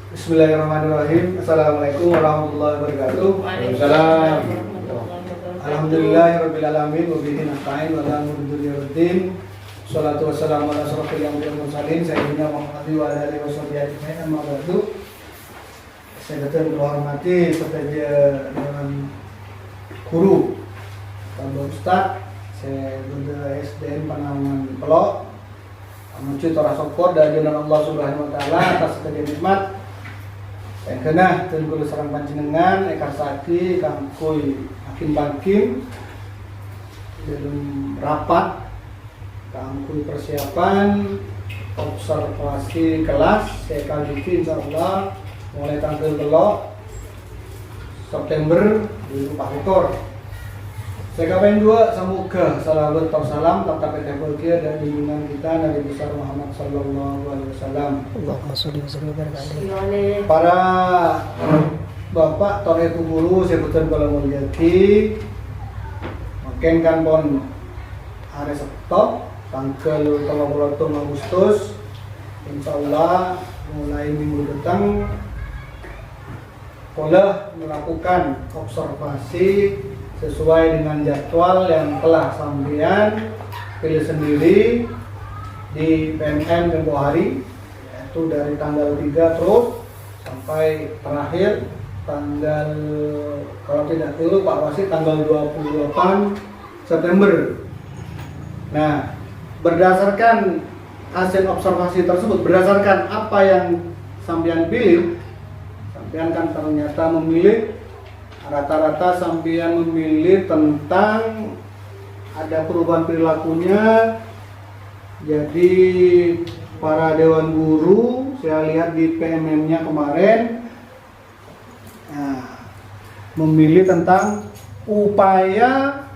Bismillahirrahmanirrahim. Assalamualaikum warahmatullahi wabarakatuh. Waalaikumsalam. Alhamdulillahirabbil alamin wa bihi nasta'in wa la nuriddin. Shalatu wassalamu ala asyrofil anbiya'i wal mursalin sayyidina Muhammadin wa ala alihi washabihi ajmain. Amma ba'du. Saya datang menghormati pekerja dengan guru Bapak Ustaz. Saya guru SDN Panangan Pelok. Menuju Torah Sokor dan jalan Allah Subhanahu Wa Taala atas segala nikmat. Yang kena tenggul serang panjenengan ekar saki kangkui makin makin dalam rapat kangkui persiapan observasi kelas saya kali insyaallah mulai tanggal 3 September 2024. Saya kapan dua semoga salawat atau salam tetap berkah dan junjungan kita Nabi besar Muhammad sallallahu alaihi wasallam. Allahumma sholli wa sallim wa barik alaihi. Para bapak toretu guru sebutan kalau mulyaki makin kan pon hari Sabtu tanggal 30 Agustus insyaallah mulai minggu depan boleh melakukan observasi sesuai dengan jadwal yang telah sampean pilih sendiri di PMM tempo hari, yaitu dari tanggal 3 terus sampai terakhir tanggal, kalau tidak keliru Pak Wasit, tanggal 28 September. Nah, berdasarkan hasil observasi tersebut, berdasarkan apa yang sampean pilih, sampean kan ternyata memilih rata-rata sampean memilih tentang ada perubahan perilakunya. Jadi para dewan guru saya lihat di PMM-nya kemarin memilih tentang upaya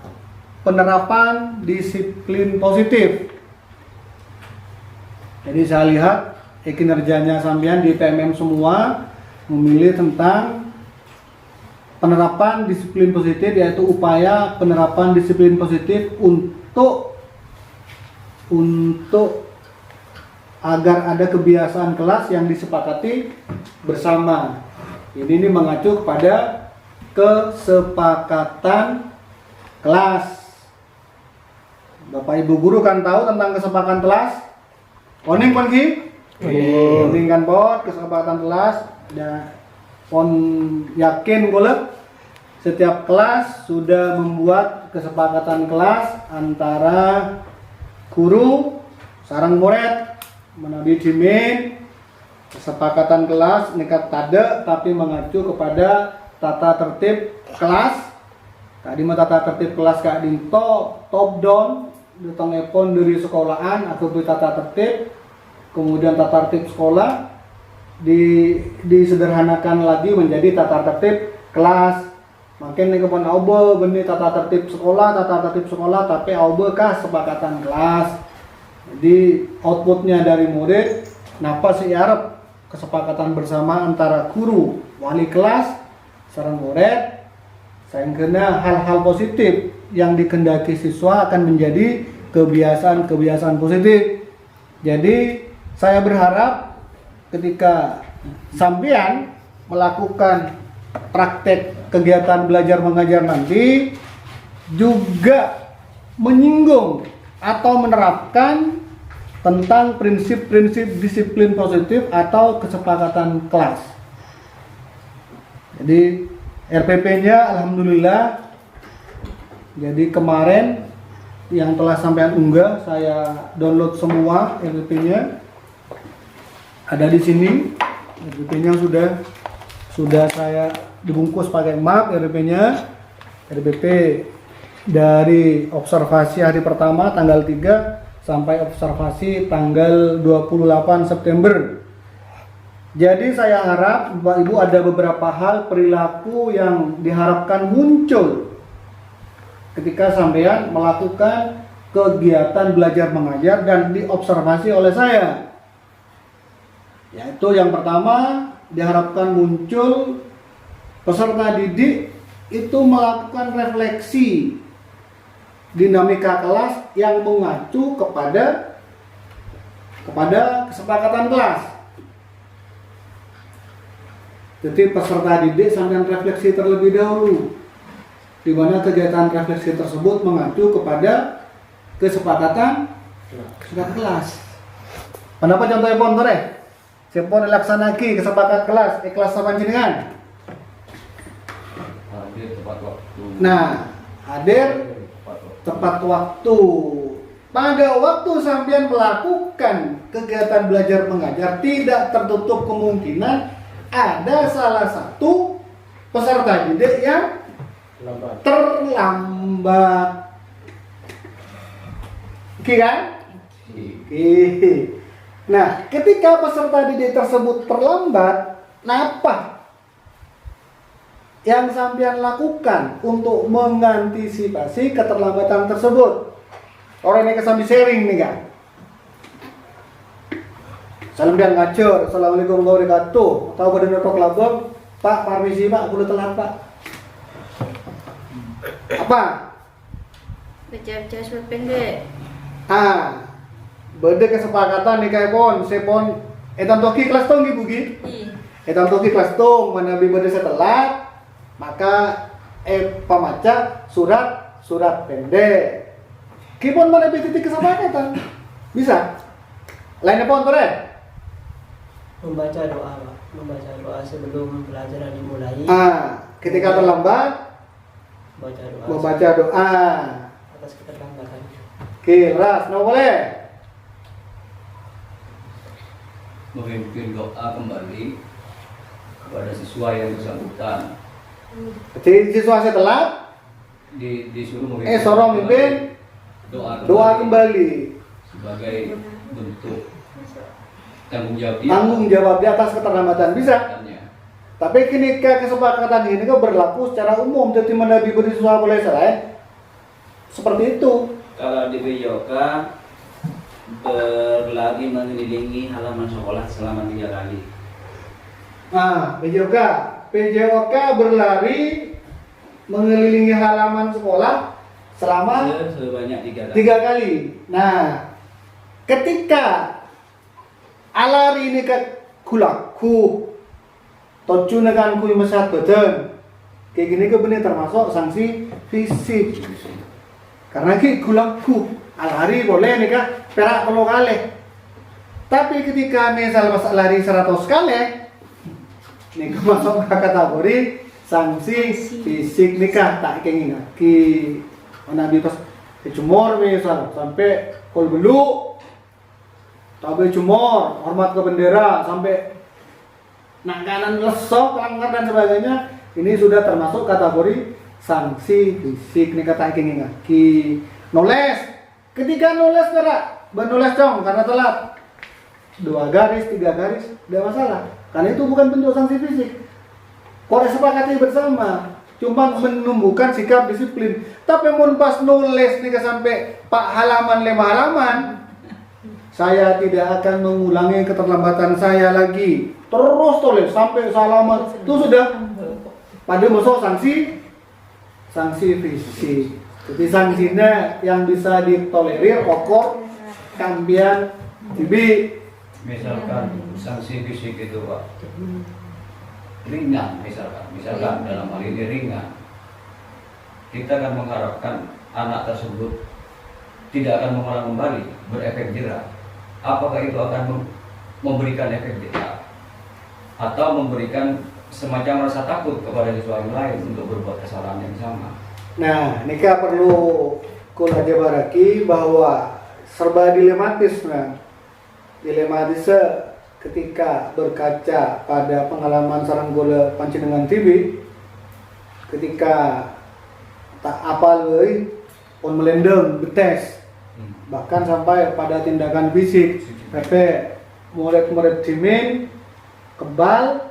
penerapan disiplin positif. Jadi saya lihat kinerjanya sampean di PMM semua memilih tentang penerapan disiplin positif, yaitu upaya penerapan disiplin positif untuk agar ada kebiasaan kelas yang disepakati bersama. Ini mengacu kepada kesepakatan kelas. Bapak Ibu guru kan tahu tentang kesepakatan kelas? Oning pon ki? Oning kan pot kesepakatan kelas dan pon yakin boleh setiap kelas sudah membuat kesepakatan kelas antara guru sarang murid menabi dimin kesepakatan kelas nekat tade tapi mengacu kepada tata tertib kelas. Tadi mah tata tertib kelas kak dinto top down datang epon dari sekolahan atau tata tertib, kemudian tata tertib sekolah disederhanakan lagi menjadi tata tertib kelas. Makin nih kepan aube benih tata tertib sekolah tapi aube kah kesepakatan kelas. Jadi outputnya dari murid napa sih arep kesepakatan bersama antara guru wali kelas sareng murid sehingga hal-hal positif yang dikendaki siswa akan menjadi kebiasaan positif. Jadi saya berharap ketika sampean melakukan praktek kegiatan belajar mengajar nanti juga menyinggung atau menerapkan tentang prinsip-prinsip disiplin positif atau kesepakatan kelas. Jadi RPP-nya alhamdulillah, jadi kemarin yang telah sampean unggah saya download semua RPP-nya. Ada di sini RPP-nya sudah saya dibungkus pakai map RPP-nya. RPP dari observasi hari pertama tanggal 3 sampai observasi tanggal 28 September. Jadi saya harap Bapak Ibu ada beberapa hal perilaku yang diharapkan muncul ketika sampean melakukan kegiatan belajar mengajar dan diobservasi oleh saya. Yaitu yang pertama diharapkan muncul peserta didik itu melakukan refleksi dinamika kelas yang mengacu kepada kesepakatan kelas. Jadi peserta didik sampai refleksi terlebih dahulu, di mana kegiatan refleksi tersebut mengacu kepada kesepakatan sudah kelas. Kenapa contohnya pon tore? Sepon laksanaki kesepakatan kelas, kelas sama jenengan. Hadir tepat waktu. Nah, hadir tepat waktu. Pada waktu sampean melakukan kegiatan belajar mengajar, tidak tertutup kemungkinan ada salah satu peserta didik yang terlambat. Oke kan? Oke. Nah, ketika peserta didik tersebut terlambat, apa yang sampean lakukan untuk mengantisipasi keterlambatan tersebut? Orang ini kesambi sharing nih kan? Salam dan ngajar, assalamualaikum warahmatullahi wabarakatuh. Tahu pada notok labang, Pak, permisi Pak, aku udah telat Pak. Apa? Baca-baca surat pendek. Beda kesepakatan nih kayak pon, sepon, etan toki kelas tong ibu gi. Etan toki kelas tong, mana beda setelah, maka pemaca surat pendek. Kipon mana titik kesepakatan, bisa. Lainnya pon tore. Membaca doa, Pak. Membaca doa sebelum pelajaran dimulai. Ketika terlambat, membaca doa Atas keterlambatan. Oke, ras, no boleh. Memimpin doa kembali kepada siswa yang bersangkutan. Jadi siswa setelah Disuruh sorong mimpin doa kembali sebagai bentuk tanggung jawab di atas keterlambatan, bisa. Tapi kini kesepakatan ini kan berlaku secara umum, jadi menabi beriswa boleh selain seperti itu. Kalau di BJOK berlari mengelilingi halaman sekolah selama 3 kali. PJOK berlari mengelilingi halaman sekolah selama sebanyak 3 kali. 3 kali. Nah, ketika alari ini ke kulaku tocu nekan kui mesat badan kayak gini ke bener termasuk sanksi fisik karena ki kulaku alari boleh nih kak perak kalau kali, tapi ketika misal mas lari 100 kali nih masuk ke kategori sanksi fisik nikah tak kenging ki nabi pas kecumor misal sampai kol belu tapi cumor, hormat ke bendera, sampai nak kanan lesok, langgar dan sebagainya, ini sudah termasuk kategori sanksi fisik nih kata ingin ngaki. Noles, ketika noles berak, bernoles dong karena telat. 2 garis, 3 garis, tidak masalah. Karena itu bukan bentuk sanksi fisik. Kau sepakati bersama, cuma menumbuhkan sikap disiplin. Tapi mun pas nulis nih sampai 4 halaman 5 halaman, saya tidak akan mengulangi keterlambatan saya lagi. Terus tulis sampai salaman. Itu sudah pada masuk sanksi fisik. Jadi sanksinya yang bisa ditolerir pokok kambian tibi. Misalkan sanksi fisik itu Pak ringan, misalkan dalam hal ini ringan, kita akan mengharapkan anak tersebut tidak akan mengulang kembali, berefek jerah. Apakah itu akan memberikan efek jerah atau memberikan semacam rasa takut kepada siswa yang lain untuk berbuat kesalahan yang sama? Nah, ini perlu kula jabaraki bahwa serba dilematis, dilematis ketika berkaca pada pengalaman sarang gula pancinengan TV, ketika tak apal on melendeng betes, bahkan sampai pada tindakan fisik, Pepe murid-murid dimin kebal,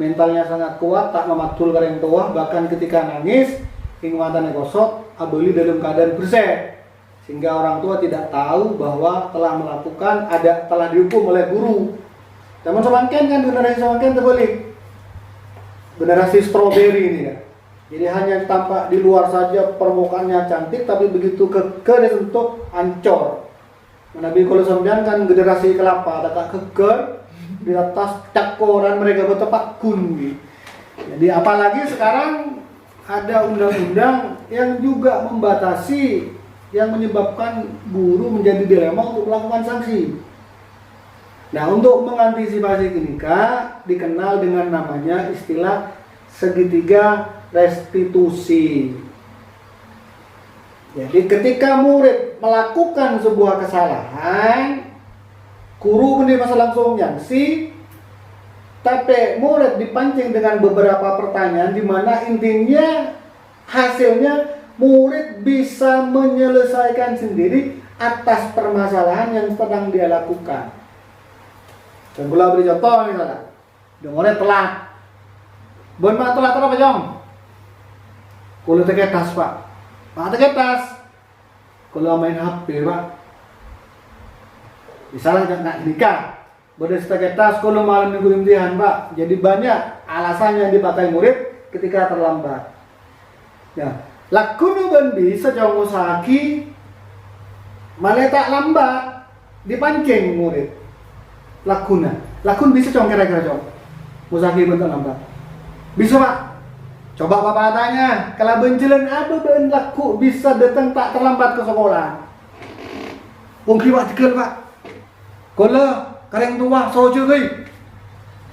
mentalnya sangat kuat, tak mematul kareng tua, bahkan ketika nangis ingatan gosok, abeli dalam keadaan bersih, sehingga orang tua tidak tahu bahwa telah melakukan, telah dihukum oleh guru. Zaman semakin kan generasi semakin terbalik, generasi strawberry ini kan. Jadi hanya tampak di luar saja permukaannya cantik, tapi begitu ke disentuh ancor. Nabi kalau sampean kan generasi kelapa, ada keker, di atas cakoran mereka bertepat kun gitu. Jadi apalagi sekarang ada undang-undang yang juga membatasi, yang menyebabkan guru menjadi dilema untuk melakukan sanksi. Nah, untuk mengantisipasi ini Kak, dikenal dengan namanya istilah segitiga restitusi. Jadi ketika murid melakukan sebuah kesalahan, guru ini masa langsung sanksi, tapi murid dipancing dengan beberapa pertanyaan di mana intinya hasilnya murid bisa menyelesaikan sendiri atas permasalahan yang sedang dia lakukan. Dan gula beri contoh misalnya, dia mulai telat. Benar telat apa jong? Kalau teke tas pak, teke tas. Kalau main HP pak, misalnya nak nikah, beres teke tas. Kalau malam minggu imtihan pak, jadi banyak alasan yang dipakai murid ketika terlambat. Ya, lakunu ben bisa jong usahaki, malah tak lambat, dipancing murid. Lakun bisa cong kira-kira cong musaki bentuk lambat bisa pak. Coba bapak tanya kalau benjelan apa ben laku bisa datang tak terlambat ke sekolah. Mungkin pak tikel pak kalau kareng tua sojo gay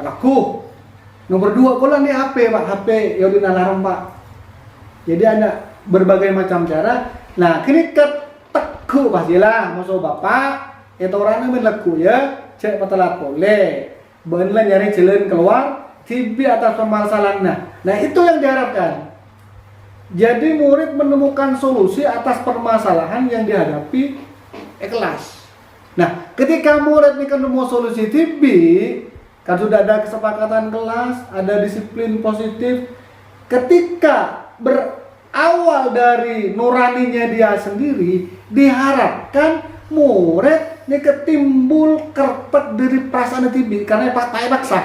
laku nomor 2 kalau ni HP pak, HP yang di alarm pak. Jadi ada berbagai macam cara. Nah kini keteku pastilah masuk bapak itu orangnya ben laku ya. Cek patelat boleh, benar nyari jalan keluar, tibi atas permasalahan. Nah itu yang diharapkan. Jadi murid menemukan solusi atas permasalahan yang dihadapi ikhlas. Nah ketika murid ini ketemu solusi tibi, kan sudah ada kesepakatan kelas, ada disiplin positif. Ketika berawal dari nuraninya dia sendiri, diharapkan murid ini ketimbul kerpet dari perasaan tibi karena tak paksa.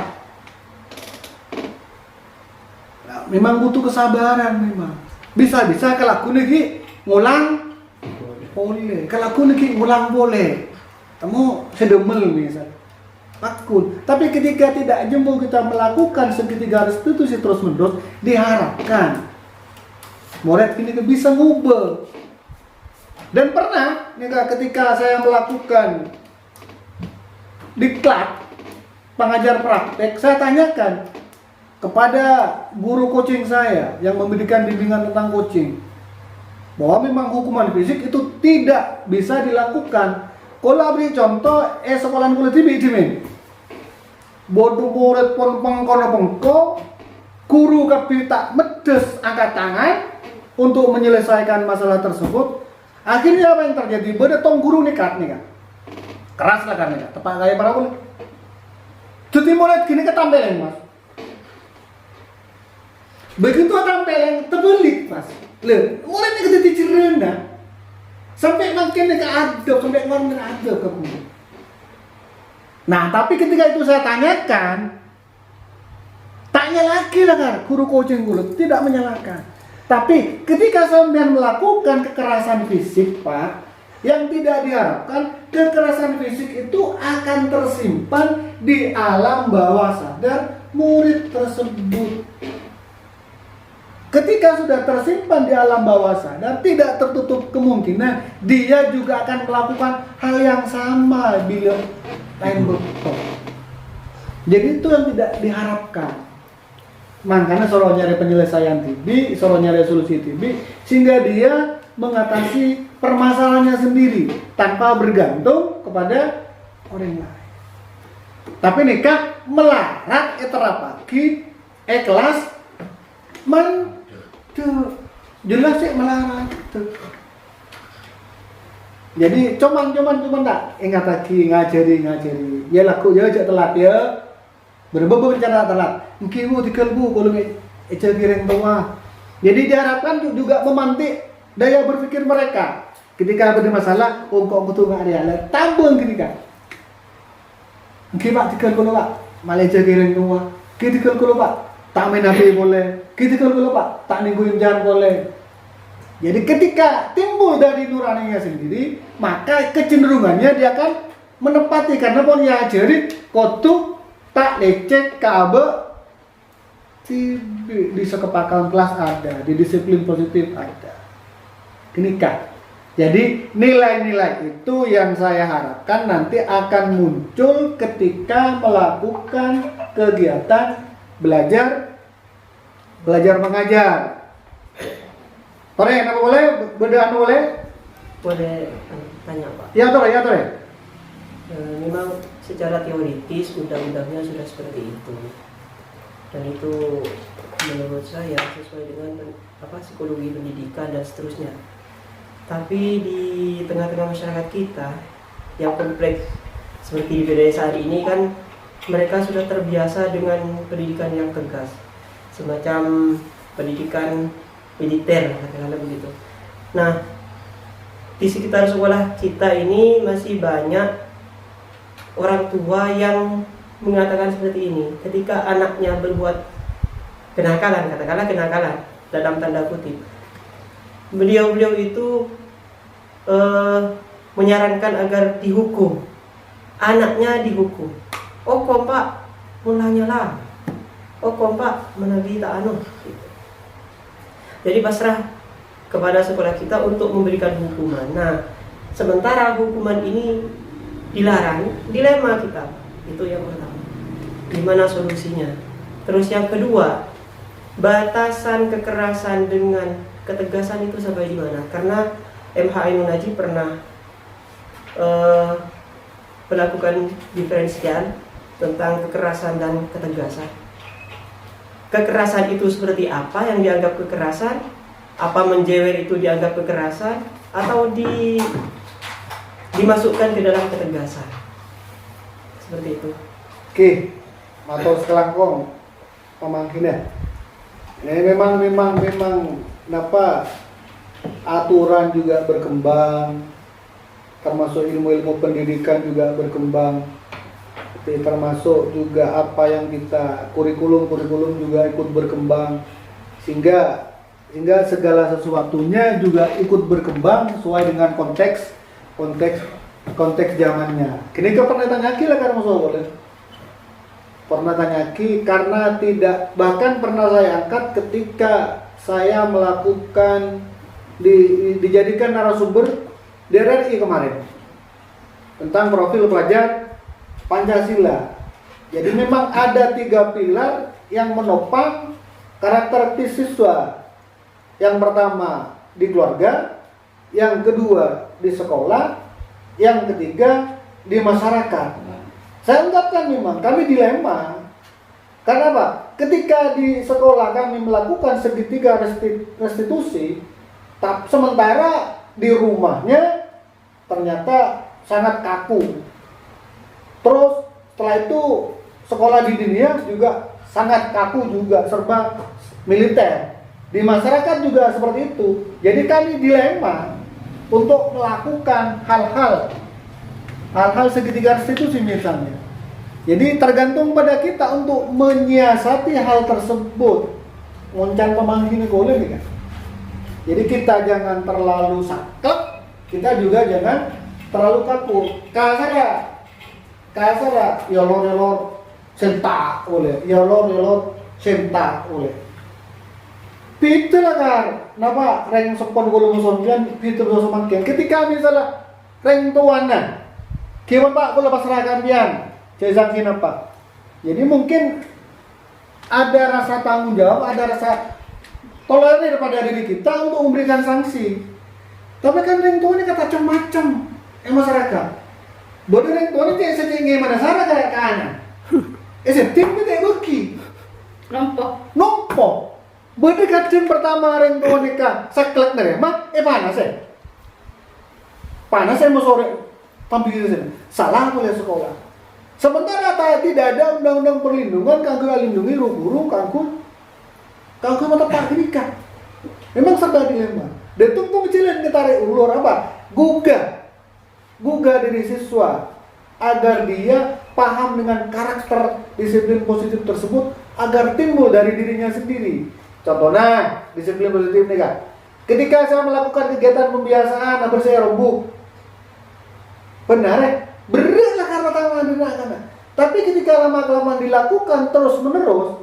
Nah, memang butuh kesabaran memang. Bisa-bisa kalau aku lagi ngulang boleh, kalau aku lagi ngulang boleh. Kamu sedemel misalnya. Takut. Tapi ketika tidak jempol kita melakukan segitiga restitusi terus-menerus, diharapkan murid ini bisa ngubah. Dan pernah ketika saya melakukan diklat pengajar praktek, saya tanyakan kepada guru coaching saya yang memberikan bimbingan tentang coaching bahwa memang hukuman fisik itu tidak bisa dilakukan. Kalau beri contoh sekolah kulit ini bodoh murid pun pengkono guru kapi tak medes angkat tangan untuk menyelesaikan masalah tersebut. Akhirnya apa yang terjadi? Bedetong guru nekat nih kan, keras lah kan nih, tepat kayak para pun. Jadi murid gini ketampeleng mas. Begitu tampeleng terbelik mas. Le, murid ini kita dicerna, sampai makin ke adab, sampai ngomong adab ke guru. Nah tapi ketika itu saya tanyakan, tanya lagi lah kan, guru coaching guru tidak menyalahkan. Tapi ketika sampean melakukan kekerasan fisik pak, yang tidak diharapkan, kekerasan fisik itu akan tersimpan di alam bawah sadar murid tersebut. Ketika sudah tersimpan di alam bawah sadar, tidak tertutup kemungkinan dia juga akan melakukan hal yang sama bila lain bentuk. Jadi itu yang tidak diharapkan. Makanya suruh nyari penyelesaian TB, suruh nyari solusi TB, sehingga dia mengatasi permasalahannya sendiri tanpa bergantung kepada orang lain. Tapi nikah melarat eterapagi kelas jelas sih melarat itu. Jadi cuman tak ingat lagi ngajari. Ya laku ya aja telat ya. Berbeda cara telat. Mungkin dikelbu kalau eja kiring tua. Jadi diharapkan juga memantik daya berpikir mereka. Ketika ada masalah, kok tuh nggak ada. Tambung ketika. Mungkin pak dikelbu pak, malah eja kiring tua. Kita dikelbu pak, tak main HP boleh. Kita dikelbu pak, tak ningguin jalan boleh. Jadi ketika timbul dari nuraninya sendiri, maka kecenderungannya dia akan menepati karena pun ya jadi kotu tak lecet ke abe di sekepakan kelas ada, di disiplin positif ada. Ini kan. Jadi nilai-nilai itu yang saya harapkan nanti akan muncul ketika melakukan kegiatan belajar mengajar. Tore, apa boleh? Beda boleh? Boleh tanya Pak? Ya tore. Memang secara teoritis undang-undangnya sudah seperti itu, dan itu menurut saya sesuai dengan psikologi pendidikan dan seterusnya. Tapi di tengah-tengah masyarakat kita yang kompleks seperti di pedesaan ini kan, mereka sudah terbiasa dengan pendidikan yang tegas, semacam pendidikan militer katakanlah begitu. Nah, di sekitar sekolah kita ini masih banyak orang tua yang mengatakan seperti ini ketika anaknya berbuat kenakalan, katakanlah kenakalan dalam tanda kutip. Beliau itu menyarankan agar dihukum, anaknya dihukum. Oh kompak mulanya lah, oh kompak menabi tak anu. Jadi pasrah kepada sekolah kita untuk memberikan hukuman. Nah, sementara hukuman ini dilarang, dilema kita. Itu yang pertama. Gimana solusinya? Terus yang kedua, batasan kekerasan dengan ketegasan itu sampai di mana? Karena MH Ainun Najib pernah melakukan diferensial tentang kekerasan dan ketegasan. Kekerasan itu seperti apa yang dianggap kekerasan? Apa menjewer itu dianggap kekerasan? Atau dimasukkan ke dalam ketegasan? Seperti itu. Oke, atau sekelangkong pemangkinnya. Ini memang kenapa aturan juga berkembang, termasuk ilmu-ilmu pendidikan juga berkembang, termasuk juga apa yang kita kurikulum juga ikut berkembang, sehingga segala sesuatunya juga ikut berkembang sesuai dengan konteks zamannya. Kini kau pernah tanya lah karena boleh. Pernah tanya karena tidak, bahkan pernah saya angkat ketika saya melakukan dijadikan narasumber di RRI kemarin tentang profil pelajar Pancasila. Jadi memang ada 3 pilar yang menopang karakteristik siswa. Yang pertama di keluarga, yang kedua di sekolah, yang ketiga di masyarakat. Saya ungkapkan memang kami dilema. Karena apa? Ketika di sekolah kami melakukan segitiga restitusi, sementara di rumahnya ternyata sangat kaku. Terus setelah itu sekolah di dunia juga sangat kaku juga, serba militer. Di masyarakat juga seperti itu. Jadi kami dilema untuk melakukan hal-hal segitiga restitusi misalnya. Jadi tergantung pada kita untuk menyiasati hal tersebut. Moncan pemangkin boleh nih kan. Jadi kita jangan terlalu saklek, kita juga jangan terlalu kaku. Kasar yolor sentak oleh, yolor sentak oleh. Itu lah kan, kenapa reng sepon gulung sompian, itu dosa makin. Ketika misalnya reng tuanan, gimana Pak, kalau pasrahkan pian, saya sanksi apa? Jadi mungkin ada rasa tanggung jawab, ada rasa toleransi daripada diri kita untuk memberikan sanksi. Tapi kan reng tuan ini kata macam-macam, masyarakat. Bodoh reng tuan ini setinggi mana sana kayak kanan. Tim kita beki. Nompo. Bodoh kadang pertama reng tuan ini kan saklek nerema, panas saya mau sore tampil sini. Salah oleh sekolah. Sementara tidak ada undang-undang perlindungan kanggo lindungi guru kanggo mata pendidikan. Memang serba dilema. Dan tumpung cilen ditarik ulur apa? Gugah diri siswa agar dia paham dengan karakter disiplin positif tersebut agar timbul dari dirinya sendiri. Contohnya disiplin positif nih kan. Ketika saya melakukan kegiatan pembiasaan, saya rombuk. Benar ya? Beratlah karena tangan dina kana. Tapi ketika lama-kelamaan dilakukan terus-menerus,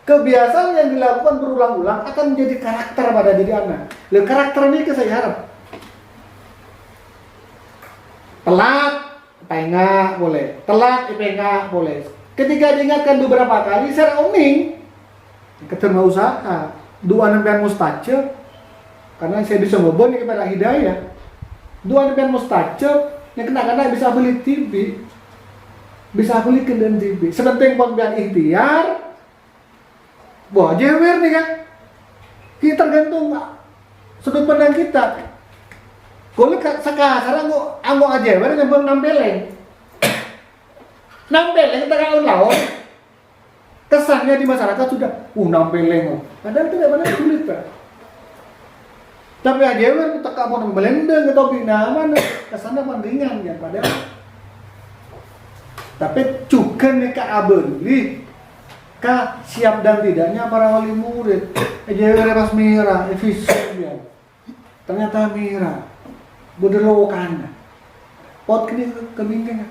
kebiasaan yang dilakukan berulang-ulang akan menjadi karakter pada diri anak. Lalu karakter ini saya harap telat, enggak boleh. Telat, enggak boleh. Ketika diingatkan beberapa kali, secara umum, ketemu usaha, dua nempian mustajab, karena saya bisa ngobon kepada hidayah. Dua nempian mustajab, yang kena-kena bisa beli TV, bisa beli kendaraan TV. Sepenting pembian ikhtiar, wah jewer nih kan. Kita tergantung sudut pandang kita. Kalau sekarang anggo aja jewer yang nampeleng. Nampeleng kita kan lawan. Kesannya di masyarakat sudah nampeleng. Padahal tidak benar sulit, Pak. Tapi aja jewer kita mau belendeng ke topik mana kesannya mendingan kan padahal. Tapi juga nih Kak Abeli, Kak siap dan tidaknya para wali murid. Jewer pas merah, efisien. Ternyata merah. Buderokan. Pot kini kebingkingan.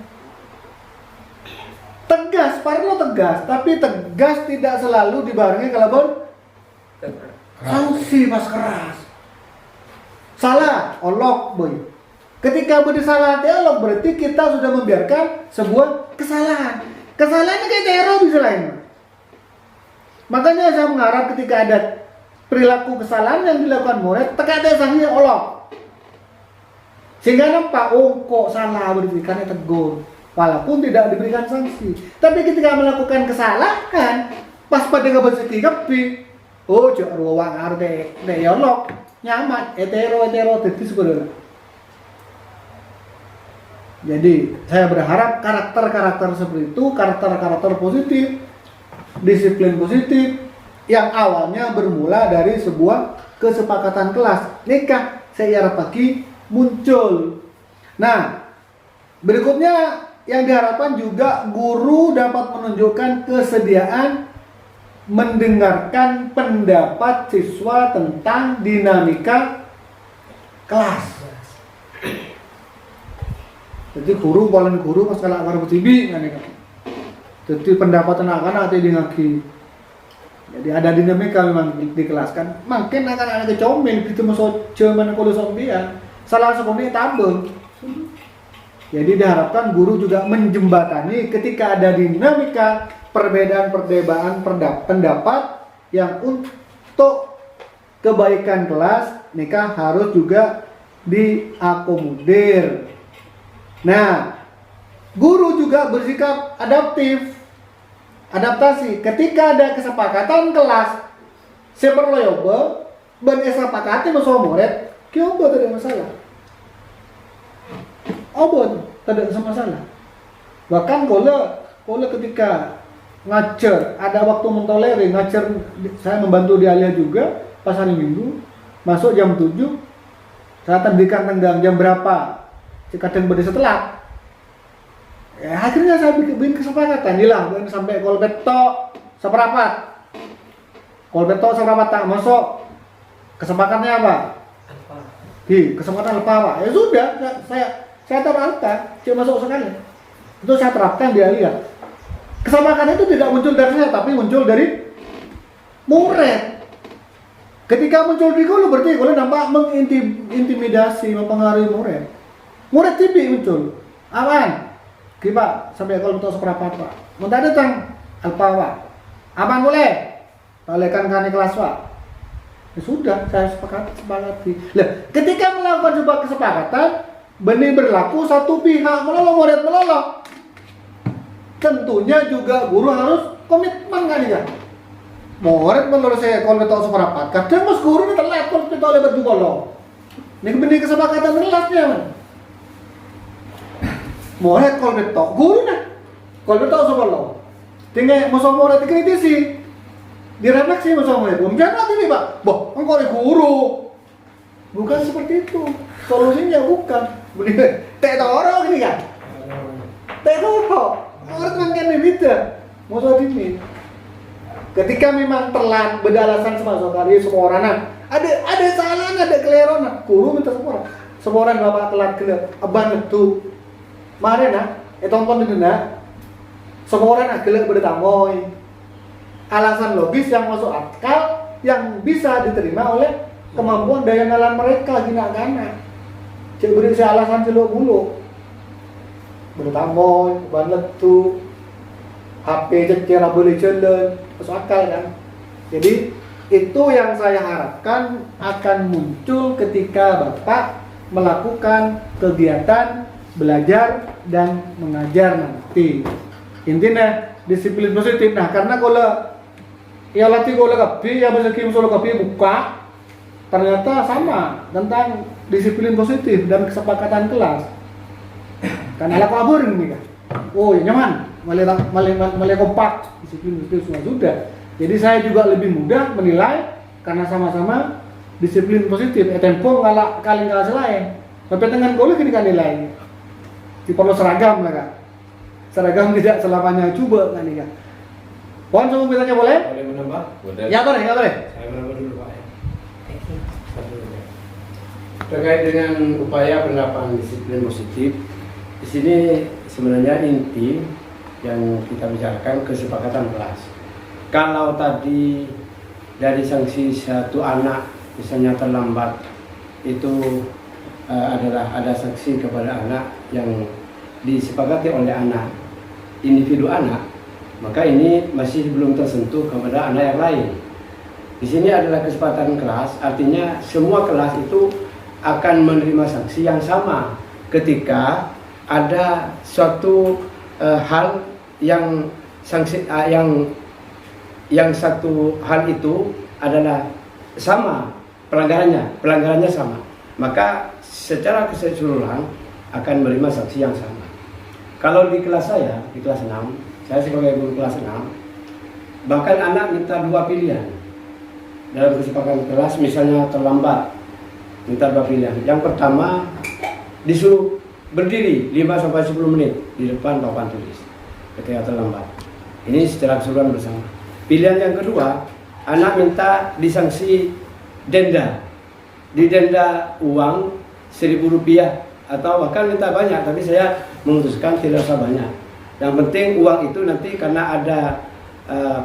Tegas, parno tegas, tapi tegas tidak selalu dibarengi kalau sanksi pas keras. Salah, olok boy. Ketika bersalah olok berarti kita sudah membiarkan sebuah kesalahan. Kesalahan kayak teror bisa lain. Makanya saya mengharap ketika ada perilaku kesalahan yang dilakukan murid, tekan sanksinya olok. Sehingga nampak, kok salah berarti karena tegur. Walaupun tidak diberikan sanksi. Tapi ketika melakukan kesalahan, pas pada ngebersih kepi, jok ruang arte, olok, nyaman, etero, jadi sebenarnya. Jadi, saya berharap karakter-karakter seperti itu, karakter-karakter positif, disiplin positif, yang awalnya bermula dari sebuah kesepakatan kelas. Nikah, saya harap pagi muncul. Nah, berikutnya yang diharapkan juga guru dapat menunjukkan kesediaan mendengarkan pendapat siswa tentang dinamika kelas. Jadi guru paling guru pas kalau ngarep TV kan. Jadi pendapat anak-anak ada ngaki. Jadi ada dinamika memang di kelas kan. Makin anak-anak kecomel gitu masuk zaman kuliah sombian. Salah sekolah tambah. Jadi diharapkan guru juga menjembatani ketika ada dinamika perbedaan pendapat yang untuk kebaikan kelas nikah harus juga diakomodir. Nah, guru juga bersikap adaptasi ketika ada kesepakatan kelas seperloyobe ben sepakati masuk murid kyoba tidak masalah. Tidak masalah. Bahkan kalau ketika ngajar ada waktu mentoleri ngajar, saya membantu di Alia juga pas hari Minggu masuk jam 7 saya tandingkan tenggang jam berapa kadang berdiri setelah akhirnya saya bikin kesepakatan sampai kolbeto seperapat tak masuk kesepakatannya apa? Kesempatan lupa Pak. Ya sudah, saya terapkan, cuma masuk sekali. Itu saya terapkan dia lihat. Kesepakatan itu tidak muncul dari saya, tapi muncul dari murid. Ketika muncul di guru, berarti guru nampak mengintimidasi, mempengaruhi murid. Murid TV muncul. Aman. Kita sampai kalau betul seberapa Pak. Minta datang alpa Pak. Aman boleh. Balikan kani kelas Pak. Ya sudah, saya sepakati. Lah, ketika melakukan sebuah kesepakatan, benih berlaku satu pihak menolong murid menolong. Tentunya juga guru harus komitmen kan ya. Murid menurut saya kalau tahu seberapa, kadang mas guru ini telat kalau kita oleh berdua loh. Ini benih kesepakatan telatnya man. Murid kalau tahu guru nah, kalau tahu seberapa. Tinggal masuk murid dikritisi. Direfleksi sama murid, jangan ini Pak, engkau guru. Bukan seperti itu, solusinya bukan. Tak tahu orang ini kan? Tak tahu, murid makin beda. Maksud ini, ketika memang telat beralasan sama sekali semua orang, ada salah, ada keliruan, guru minta semua orang bapak telat kelihatan, abang itu, kemarin tonton di denda, semua orang agak bertamoy. Alasan logis yang masuk akal yang bisa diterima oleh kemampuan daya nalar mereka gina kana. Cek beri alasan celuk bulu. Bertamoy, banget tuh HP cecer boleh jalan, masuk akal kan. Jadi itu yang saya harapkan akan muncul ketika Bapak melakukan kegiatan belajar dan mengajar nanti. Intinya disiplin positif. Nah, karena kalau ya latih kalau kapi ya bisa kim solo kapi buka ternyata sama tentang disiplin positif dan kesepakatan kelas. Kan ala kabur ini kan. Oh, ya nyaman. Malah kompak disiplin positif semua sudah. Jadi saya juga lebih mudah menilai karena sama-sama disiplin positif. Tempo ngalah kali ngalah selain. Sampai dengan golek ini kan nilai. Di perlu seragam lah kan. Seragam tidak selamanya coba kan ini kan. Pohon semua bertanya boleh? Boleh menambah? Boleh. Ya boleh, ya boleh. Saya menambah dulu Pak ya. Satu dulu, ya. Terkait dengan upaya penerapan disiplin positif, di sini sebenarnya inti yang kita bicarakan kesepakatan kelas. Kalau tadi dari sanksi satu anak misalnya terlambat itu adalah ada sanksi kepada anak yang disepakati oleh anak individu anak, maka ini masih belum tersentuh kepada anak yang lain. Di sini adalah kesepakatan kelas, artinya semua kelas itu akan menerima sanksi yang sama ketika ada suatu hal yang sanksi yang satu hal itu adalah sama pelanggarannya sama, maka secara keseluruhan akan menerima sanksi yang sama. Kalau di kelas saya, di kelas 6, saya sebagai guru kelas 6, bahkan anak minta 2 pilihan. Dalam kesepakatan kelas misalnya terlambat, minta 2 pilihan. Yang pertama, disuruh berdiri 5-10 menit di depan papan tulis ketika terlambat. Ini secara keseluruhan bersama. Pilihan yang kedua, anak minta disanksi denda. Didenda uang Rp1.000 atau bahkan minta banyak, tapi saya memutuskan tidak usah banyak. Yang penting uang itu nanti karena ada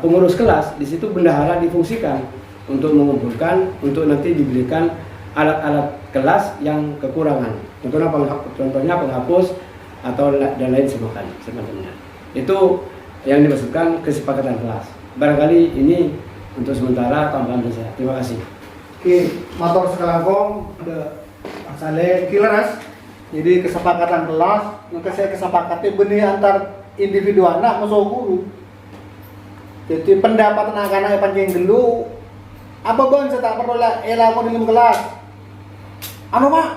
pengurus kelas di situ bendahara difungsikan untuk mengumpulkan untuk nanti dibelikan alat-alat kelas yang kekurangan. Contohnya penghapus atau dan lain semacamnya. Itu yang dimaksudkan kesepakatan kelas. Barangkali ini untuk sementara tambahan dari saya. Terima kasih. Oke, motor sekelangkong udah asale kileras. Jadi kesepakatan kelas, maka saya kesepakatnya benih antar individu anak masuk guru. Jadi pendapat anak-anak yang pancing dulu, apa bang saya tak perlu lah, mau di dalam kelas. Anu pak,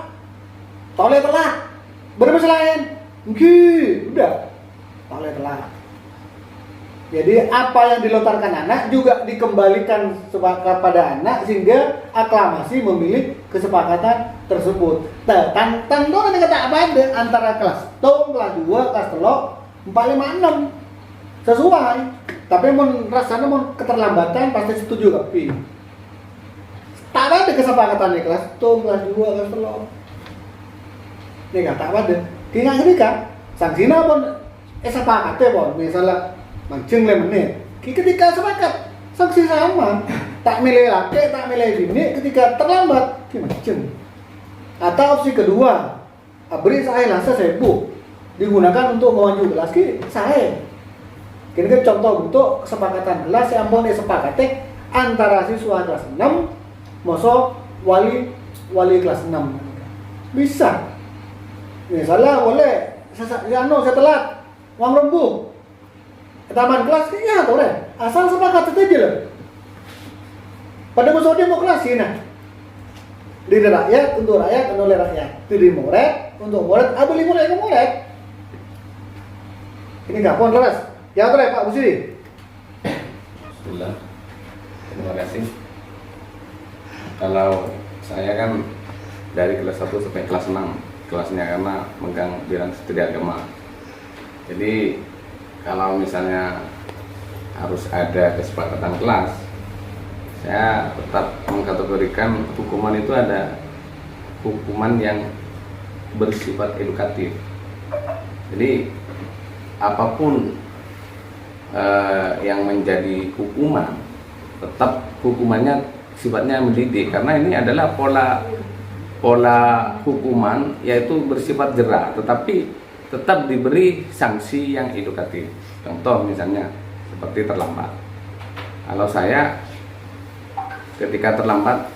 toleh telat, bermasalahin, mungkin udah, toleh telat. Jadi apa yang dilontarkan anak juga dikembalikan kepada anak sehingga aklamasi memilih kesepakatan tersebut. Tantang dong nanti kata apa ada antara kelas tong, kelas 2, kelas 3, 4, 5, 6 sesuai. Tapi rasanya keterlambatan pasti setuju tapi tak ada kesepakatan di kelas tong, kelas 2, kelas 3. Ini kata apa ada? Kira-kira sanksinya pun sepakatnya pun misalnya mancing le menit. Ketika sepakat sanksi sama, tak milih laki, tak milih bini ketika terlambat, mancing. Atau opsi kedua, beri saya lasa sebu digunakan untuk maju kelas saya. Kini kan contoh bentuk kesepakatan kelas yang mau disepakati antara siswa kelas 6 masuk wali kelas 6 bisa. Misalnya boleh saya telat uang rembuh taman kelas ya atau asal sepakat saja loh. Pada musuh demokrasi nah. Diri rakyat untuk rakyat, oleh rakyat. Diri murid untuk murid, abeli murid ke murid. Ini enggak pun kelas. Ya betul Pak Busiri. Bismillah. Terima kasih. Kalau saya kan dari kelas 1 sampai kelas 6 kelasnya karena megang bidang studi agama. Jadi kalau misalnya harus ada kesepakatan kelas, saya tetap mengkategorikan hukuman itu ada hukuman yang bersifat edukatif. Jadi apapun yang menjadi hukuman, tetap hukumannya sifatnya mendidik, karena ini adalah pola hukuman yaitu bersifat jera, tetapi tetap diberi sanksi yang edukatif. Contoh misalnya seperti terlambat. Kalau saya ketika terlambat,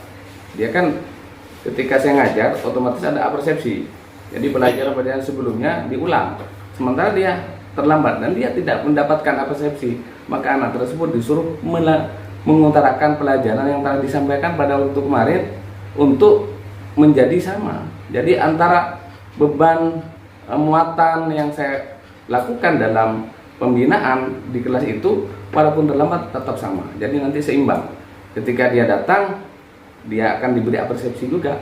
dia kan ketika saya ngajar otomatis ada persepsi. Jadi pelajaran sebelumnya diulang. Sementara dia terlambat dan dia tidak mendapatkan persepsi, maka anak tersebut disuruh mengutarakan pelajaran yang telah disampaikan pada waktu kemarin untuk menjadi sama. Jadi antara beban muatan yang saya lakukan dalam pembinaan di kelas itu walaupun terlambat tetap sama. Jadi nanti seimbang. Ketika dia datang, dia akan diberi persepsi juga.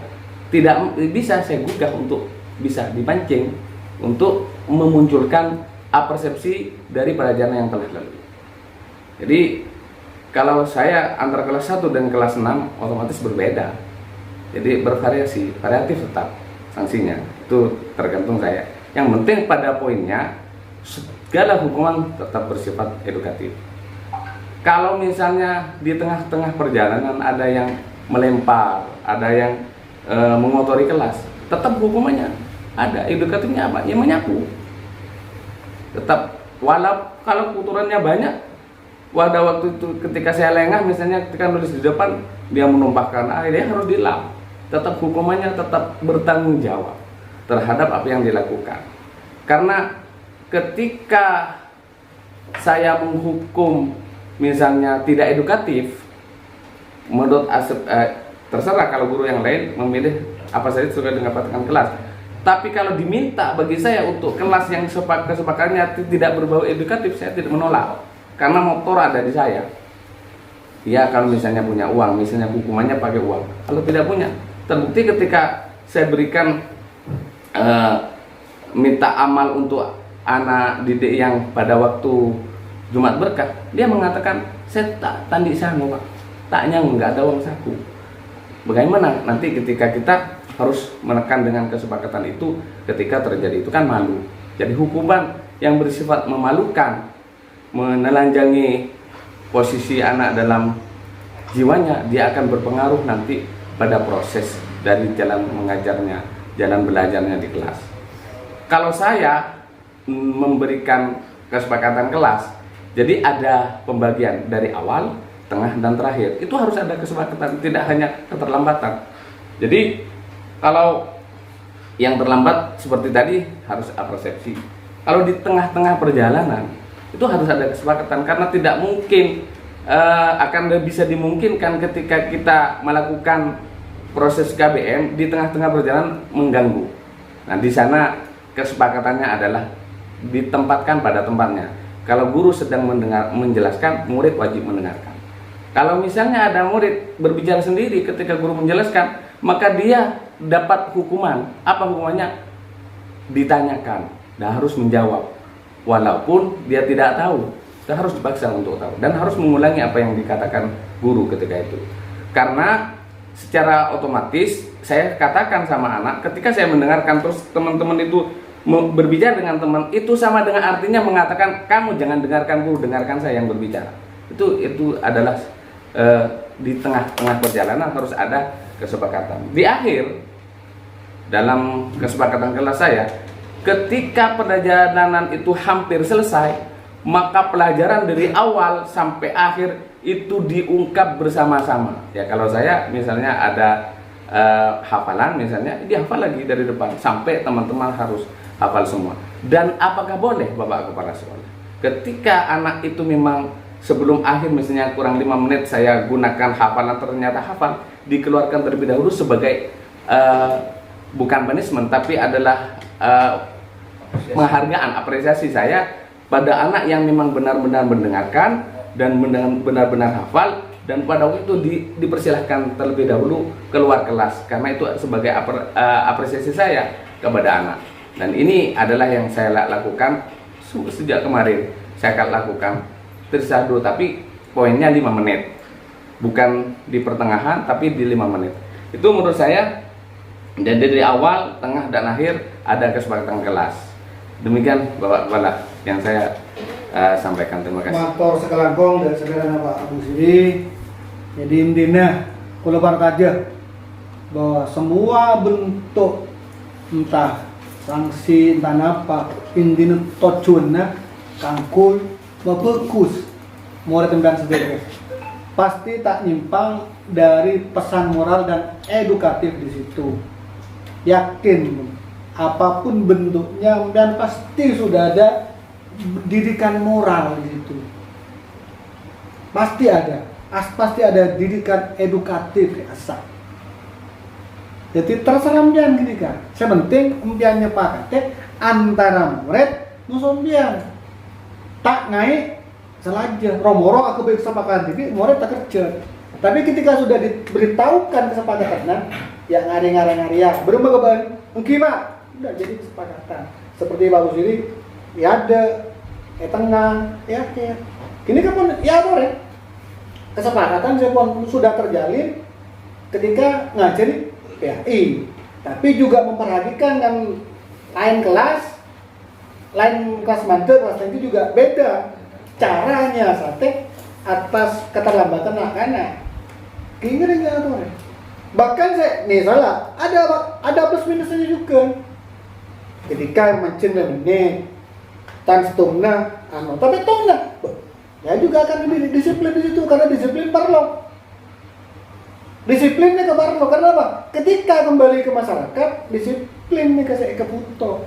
Tidak bisa saya gugah untuk bisa dipancing untuk memunculkan persepsi dari pelajaran yang telah lalu. Jadi kalau saya antara kelas 1 dan kelas 6 otomatis berbeda. Jadi bervariasi, variatif tetap sanksinya. Itu tergantung saya. Yang penting pada poinnya segala hukuman tetap bersifat edukatif. Kalau misalnya di tengah-tengah perjalanan ada yang melempar, ada yang mengotori kelas, tetap hukumannya ada. Edukatifnya apa? Ya menyapu. Tetap walau kalau kotorannya banyak, pada waktu itu ketika saya lengah misalnya ketika nulis di depan dia menumpahkan air, dia harus dilap. Tetap hukumannya tetap bertanggung jawab terhadap apa yang dilakukan. Karena ketika saya menghukum misalnya tidak edukatif, menurut terserah kalau guru yang lain memilih apa saja sesuai dengan patokan kelas. Tapi kalau diminta bagi saya untuk kelas yang kesepakatannya tidak berbau edukatif, saya tidak menolak. Karena motor ada di saya. Ya kalau misalnya punya uang, misalnya hukumannya pakai uang. Kalau tidak punya, terbukti ketika saya berikan minta amal untuk anak didik yang pada waktu Jumat Berkah, dia mengatakan saya tak tandi sangu Pak, taknya nggak ada uang saku. Bagaimana nanti ketika kita harus menekan dengan kesepakatan itu, ketika terjadi itu kan malu. Jadi hukuman yang bersifat memalukan, menelanjangi posisi anak dalam jiwanya, dia akan berpengaruh nanti pada proses dari jalan mengajarnya, jalan belajarnya di kelas. Kalau saya memberikan kesepakatan kelas, jadi ada pembagian dari awal, tengah, dan terakhir. Itu harus ada kesepakatan, tidak hanya keterlambatan. Jadi kalau yang terlambat seperti tadi harus persepsi. Kalau di tengah-tengah perjalanan itu harus ada kesepakatan, karena tidak mungkin akan bisa dimungkinkan ketika kita melakukan proses KBM di tengah-tengah perjalanan mengganggu. Nah di sana kesepakatannya adalah ditempatkan pada tempatnya. Kalau guru sedang menjelaskan, murid wajib mendengarkan. Kalau misalnya ada murid berbicara sendiri ketika guru menjelaskan, maka dia dapat hukuman. Apa hukumannya? Ditanyakan dan harus menjawab. Walaupun dia tidak tahu, dia harus dipaksa untuk tahu dan harus mengulangi apa yang dikatakan guru ketika itu. Karena secara otomatis saya katakan sama anak, ketika saya mendengarkan terus teman-teman itu berbicara dengan teman, itu sama dengan artinya mengatakan kamu jangan dengarkan guru, dengarkan saya yang berbicara. Itu adalah di tengah-tengah perjalanan harus ada kesepakatan. Di akhir dalam kesepakatan kelas saya, ketika perjalanan itu hampir selesai, maka pelajaran dari awal sampai akhir itu diungkap bersama-sama. Ya kalau saya misalnya ada hafalan misalnya, dihafal lagi dari depan sampai teman-teman harus hafal semua. Dan apakah boleh Bapak Kepala Sekolah, ketika anak itu memang sebelum akhir misalnya kurang 5 menit saya gunakan hafalan ternyata hafal, dikeluarkan terlebih dahulu sebagai bukan punishment tapi adalah penghargaan, apresiasi saya pada anak yang memang benar-benar mendengarkan dan benar-benar hafal, dan pada waktu itu dipersilahkan terlebih dahulu keluar kelas, karena itu sebagai apresiasi saya kepada anak. Dan ini adalah yang saya lakukan sejak kemarin. Saya akan lakukan tersadu, tapi poinnya 5 menit, bukan di pertengahan tapi di 5 menit. Itu menurut saya. Dan dari awal, tengah, dan akhir ada kesepakatan kelas. Demikian Bapak Kepala yang saya sampaikan. Terima kasih. Matur sekelangkung dan sederhana Pak Abu Siri. Jadi intinya kula aja bahwa semua bentuk entah sanksi entah apa intinya tujuannya kangkul bagus mulai tentang sendiri pasti tak nyimpang dari pesan moral dan edukatif di situ. Yakin apapun bentuknya dan pasti sudah ada didikan moral di situ. Pasti ada didikan edukatif asal. Jadi terserah mbian gini kan. Sepenting mbiannya pakai antara murid nusombian. Tak naik selaja. Romoro aku baik kesepakatan ini murid tak kerja. Tapi ketika sudah diberitahukan kesepakatan, ya ngari ya berubah keban. Mungkin Pak, udah jadi kesepakatan. Seperti Pak Usiri, ya ada, tengah, ya. Ini kan pun ya murid. Kesepakatan saya pun sudah terjalin ketika ngajari PAI, tapi juga memperhatikan kan lain kelas mantel, kelas itu juga beda caranya sate atas keterlambatan anak-anak. Kira nggak tuh? Bahkan saya nih salah ada plus minusnya juga. Ketika macam menit tan setengah, tapi tona ya juga akan lebih disiplin di situ karena disiplin perlu. Disiplinnya ke perlu karena apa? Ketika kembali ke masyarakat, disiplinnya ke saya kebutuh.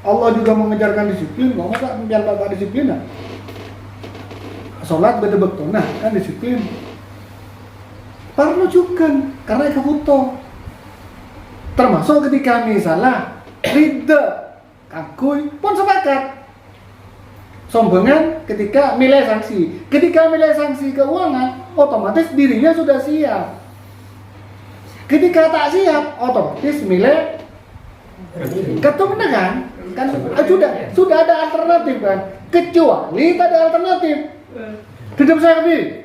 Allah juga mengejarkan disiplin, mau tak biar bapak disiplin lah. Sholat betul-betul, nah kan disiplin. Perlu juga karena kebutuh. Termasuk ketika misalnya ridha, kagui pun sepakat. Sombongan ketika nilai sanksi. Ketika nilai sanksi keuangan, otomatis dirinya sudah siap. Ketika tak siap, otomatis nilai ketemu kan sudah ada alternatif kan. Kecuali tak ada alternatif. Hidup saya lebih.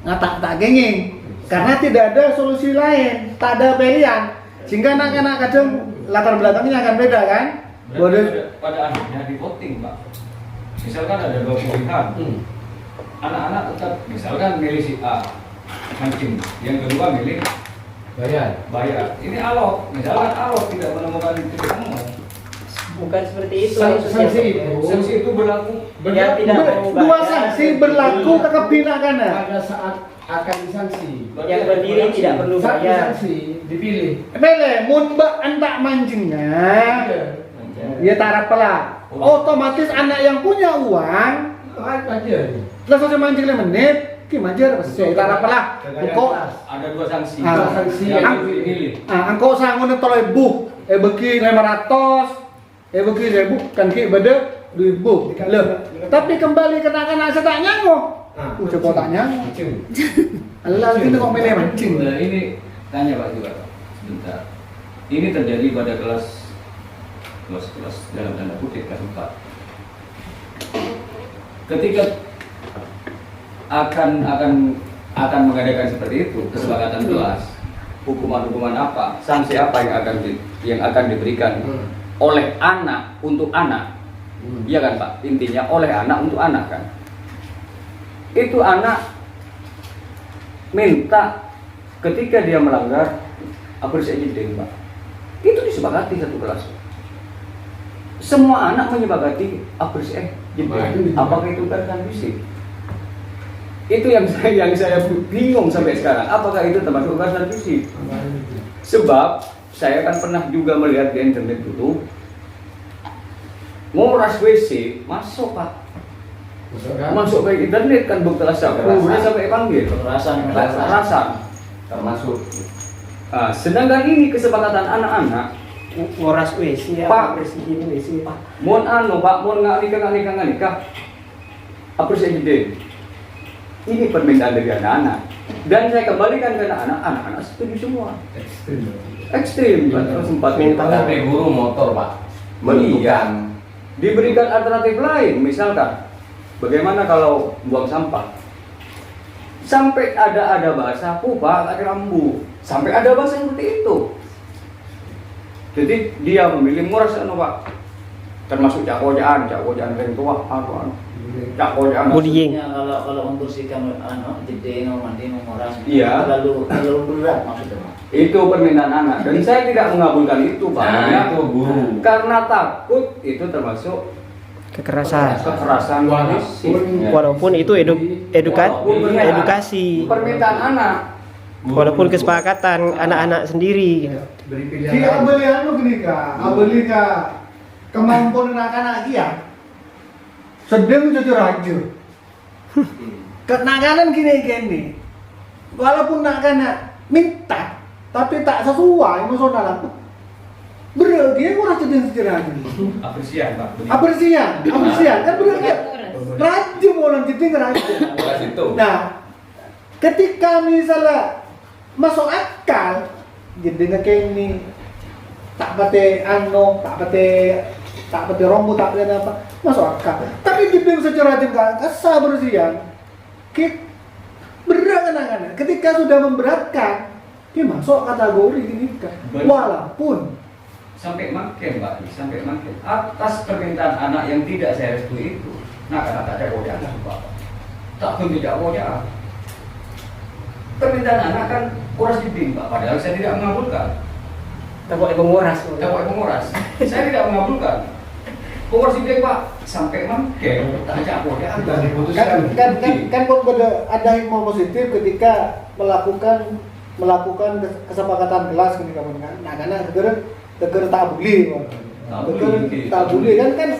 Tak genging. Karena tidak ada solusi lain, tak ada pilihan. Sehingga anak-anak kadang latar belakangnya akan beda kan. Pada akhirnya di voting Pak. Misalkan ada 2 pilihan, anak-anak tetap misalkan milih si A, mancing, yang kedua milih bayar. Ini alok, misalkan alok tidak menemukan titik temu. Bukan seperti itu. Sanksi itu berlaku. Yang tidak mau bayar. Dua sanksi berlaku kekebinakan. Pada saat akan disanksi. Yang berdiri tidak perlu Saat bayar. disanksi dipilih. Bele, mun mbak entak mancingnya, ya tarap pelah. Otomatis anak yang punya uang, Aja. selesai mancing 5 menit, kimajer pasti tarap pelah. Pokok Ada 2 sanksi. sanksi yang dipilih. angkau sangun tolong beki 500, beki 1000 kan ki beda 2000. Loh, tapi kembali kenakan saya tak nyango. Coba tak nyango. Allah lagi kok milih mancing. Nah, ini tanya Pak juga Pak, sebentar. Ini terjadi pada kelas dalam tanda kutip kelas 4. Ketika akan mengadakan seperti itu kesepakatan kelas, hukuman apa, sanksi apa yang akan diberikan oleh anak untuk anak, iya kan Pak? Intinya oleh anak untuk anak kan? Itu anak minta ketika dia melanggar apresiasi Pak. Itu disepakati satu kelas. Semua anak menyepakati apresiasi. Apakah itu kekerasan fisik? Itu yang saya bingung sampai sekarang. Apakah itu termasuk kekerasan fisik? Sebab saya kan pernah juga melihat di internet dulu, nguras WC masuk Pak. Masuk ke internet kan bukti udah sampai panggil. Kekerasan Termasuk. Sedangkan ini kesepakatan anak-anak. Ngoras WC Pak, presiden WC Pak. Mon nggak nikah. Apresiasi gede. Ini permintaan dari anak-anak. Dan saya kembalikan ke anak-anak setuju semua. Ekstrim. Sempat Tapi guru motor Pak menentukan. Diberikan alternatif lain, misalkan bagaimana kalau buang sampah? Sampai ada bahasa Pak, ada rambu. Sampai ada bahasa seperti itu. Jadi dia memilih nguras Pak. termasuk cak-kojaan orang tua, cak-kojaan. Bullying. Maksudnya kalau untuk sikap jadi mandi menguras, Iya. terlalu berat maksudnya. Itu permintaan anak dan saya tidak mengabulkan itu Pak. Nah, itu guru. Karena takut itu termasuk Kekerasan. kekerasan fisik. Walaupun itu edukasi. Permintaan anak. Walaupun kesepakatan anak-anak sendiri gitu. Beri Ki pilihan. abeli anu gini ka, abeli ka kemampuan anak-anak dia. Sedang jujur aja. Kenakanan gini. Walaupun anak minta, tapi tak sesuai emosional aku. Berarti dia kurang cedera lagi. Apresian Pak. Apresian kan berarti rajin orang jadi rajin. Bukan itu. Nah, ketika misalnya masuk akal, jadi kayak ini tak pate anu, tak pate rombo, tak pate apa, masuk akal. Tapi jadi secara rajin kan, kesabersian, kita berat kan. Ketika sudah memberatkan, dia masuk kategori ini kan. Walaupun Sampai makin Pak, sampai makin atas permintaan anak yang tidak saya restui itu. Nah, karena tak ada godaan Pak. Tak pun tidak godaan. Permintaan anak kan kuras dibing Pak, padahal saya tidak mengabulkan. Takut menguras. Dapat menguras. Saya tidak mengabulkan. Kuras dibing Pak, sampai makin tak ada godaan. Sudah diputuskan. kan ada hikmah positif ketika melakukan kesepakatan kelas ketika mendengar. Nah, karena keger tak boleh, tak boleh kan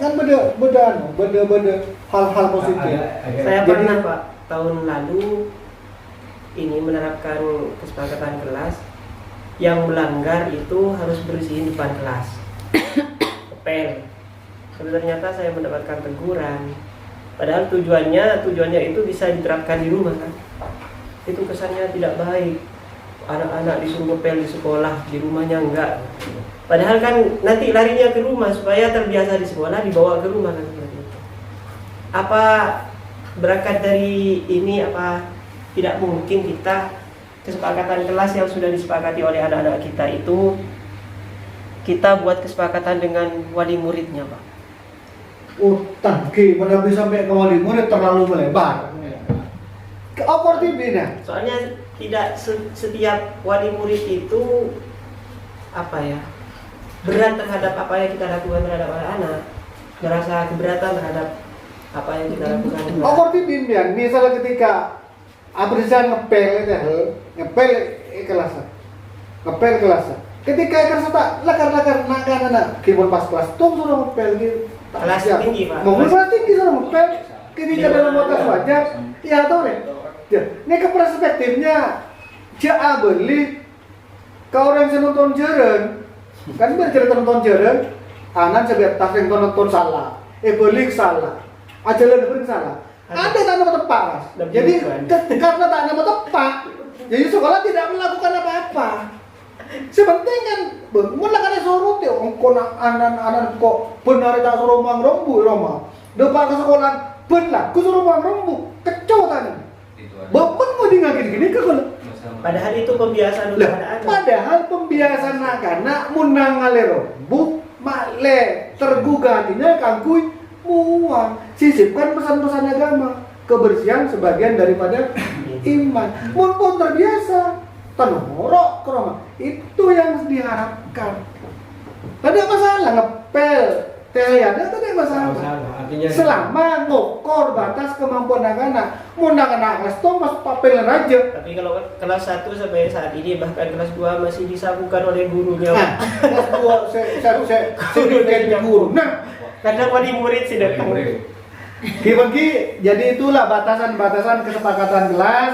beda hal-hal positif. Saya Jadi- pernah Pak tahun lalu ini menerapkan kesepakatan kelas yang melanggar itu harus bersihin depan kelas. Pel. Tapi ternyata saya mendapatkan teguran. Padahal tujuannya itu bisa diterapkan di rumah kan. Itu kesannya tidak baik. Anak-anak disuruh ngepel di sekolah, di rumahnya enggak. Padahal kan nanti larinya ke rumah supaya terbiasa di sekolah dibawa ke rumah kan seperti itu. Apa berangkat dari ini apa tidak mungkin kita kesepakatan kelas yang sudah disepakati oleh anak-anak kita itu kita buat kesepakatan dengan wali muridnya Pak. Tangki pada bisa sampai ke wali murid terlalu melebar. Ke opportunity. Soalnya tidak setiap wali murid itu apa ya berat terhadap apa yang kita lakukan terhadap anak-anak, merasa keberatan terhadap apa yang kita lakukan. Opportunity bimbingan, misalnya ketika Abrisan ngepel kelas. Ketika ikan tak lakar anak keyboard pas kelas tuh suruh ngepel gitu. Kelas tinggi, Pak. Mau kelas tinggi suruh ngepel. Ketika dalam batas wajar, ya tahu deh. Ini ke perspektifnya, dia beli kau orang yang nonton jeren, kan bercerita nonton jeren, anak sebiar tas yang nonton salah, beli salah, aja lebih salah. Ada tak nama tepat, Mas. Jadi karena tak nama tepat, jadi sekolah tidak melakukan apa-apa. Sepenting kan, mulai kan suruh tu, kau nak anak kok benar tak suruh mang rombu Roma, depan ke sekolah benar, ku suruh mang rombu, kecau tadi. Bapak mau dengar gini ke kalau. Padahal itu pembiasaan untuk anak-anak. Padahal pembiasaan anak-anak munang ngalero, buk makle tergugah hatinya kangkui muang. Sisipkan pesan-pesan agama, kebersihan sebagian daripada iman. Mun terbiasa, tanurok keroma. Itu yang diharapkan. Tidak masalah ngepel, ada tidak masalah. Artinya Selama ngokor batas kemampuan anak-anak, munang anak kelas itu mas papel raja. Tapi kalau kelas 1 sampai saat ini bahkan kelas 2 masih disakukan oleh gurunya. Nah, kelas 2 saya guru. Nah, Karena wali murid sih datang. Ki, jadi itulah batasan-batasan kesepakatan kelas.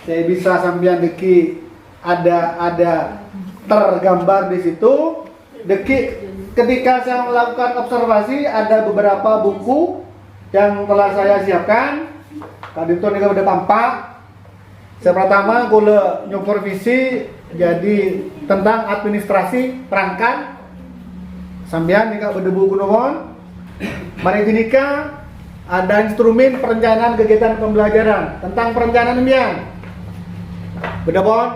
Saya bisa sambian deki ada tergambar di situ. Deki ketika saya melakukan observasi ada beberapa buku yang telah saya siapkan. Tadi itu nih udah tampak. Yang pertama gula supervisi jadi tentang administrasi perangkat. Sambian nih udah buku nomor. Mari dinikah ada instrumen perencanaan kegiatan pembelajaran tentang perencanaan biang. Beda pon.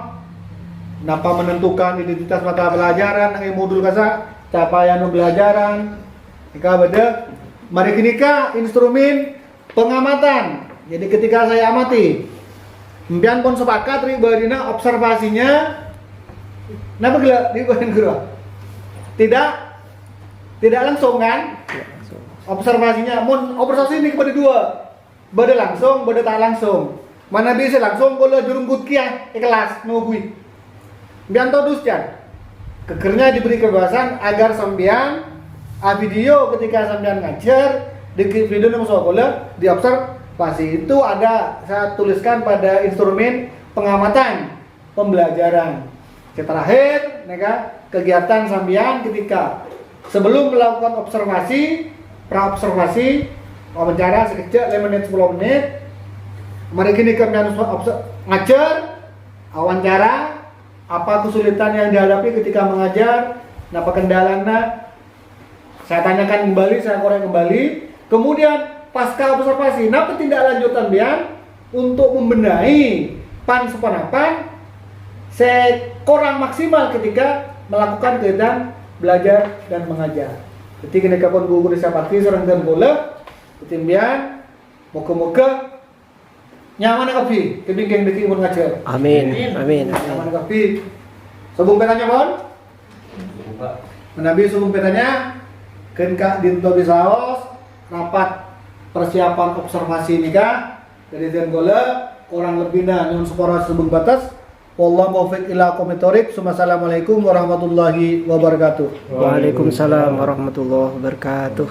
Napa menentukan identitas mata pelajaran, modul kasa, capaian pembelajaran, Ika beda mari kini ka instrumen pengamatan. Jadi ketika saya amati mbian pun sepakat ribadina observasinya napa gila ribahin guru? Tidak langsung kan? Observasinya observasi ini kepada dua. Beda langsung, beda tak langsung. Mana bisa langsung kalau jurung kutkiah ikhlas nungguin. Mbian todus jan. Kekernya diberi kebebasan agar sambian video ketika sambian ngajar di video yang sekolah diobservasi itu ada saya tuliskan pada instrumen pengamatan pembelajaran. Terakhir, kegiatan sambian ketika sebelum melakukan observasi, pra-observasi, wawancara sekejap 5 menit 10 menit. Mari kini kami ngajar, wawancara. Apa kesulitan yang dihadapi ketika mengajar, apa kendalanya, saya tanyakan kembali, saya korek kembali. Kemudian pasca observasi, napa tindak lanjutan bian untuk membenahi pan sepanapan saya kurang maksimal ketika melakukan kegiatan belajar dan mengajar. Jadi ketika pun guru disapati serang dan bola, ketimbian, moga-moga nyaman kopi, kebingkeng deki pun ngajar. Amin. Amin. Nyaman kopi. Sebelum petanya pon? Menabi sebelum petanya, kenka dinto bisaos rapat persiapan observasi nikah dari Zengola kurang lebihnya nyun sepora sebelum batas. Wallahu muwaffiq ila aqwamit thoriq. Assalamualaikum warahmatullahi wabarakatuh. Waalaikumsalam warahmatullahi wabarakatuh.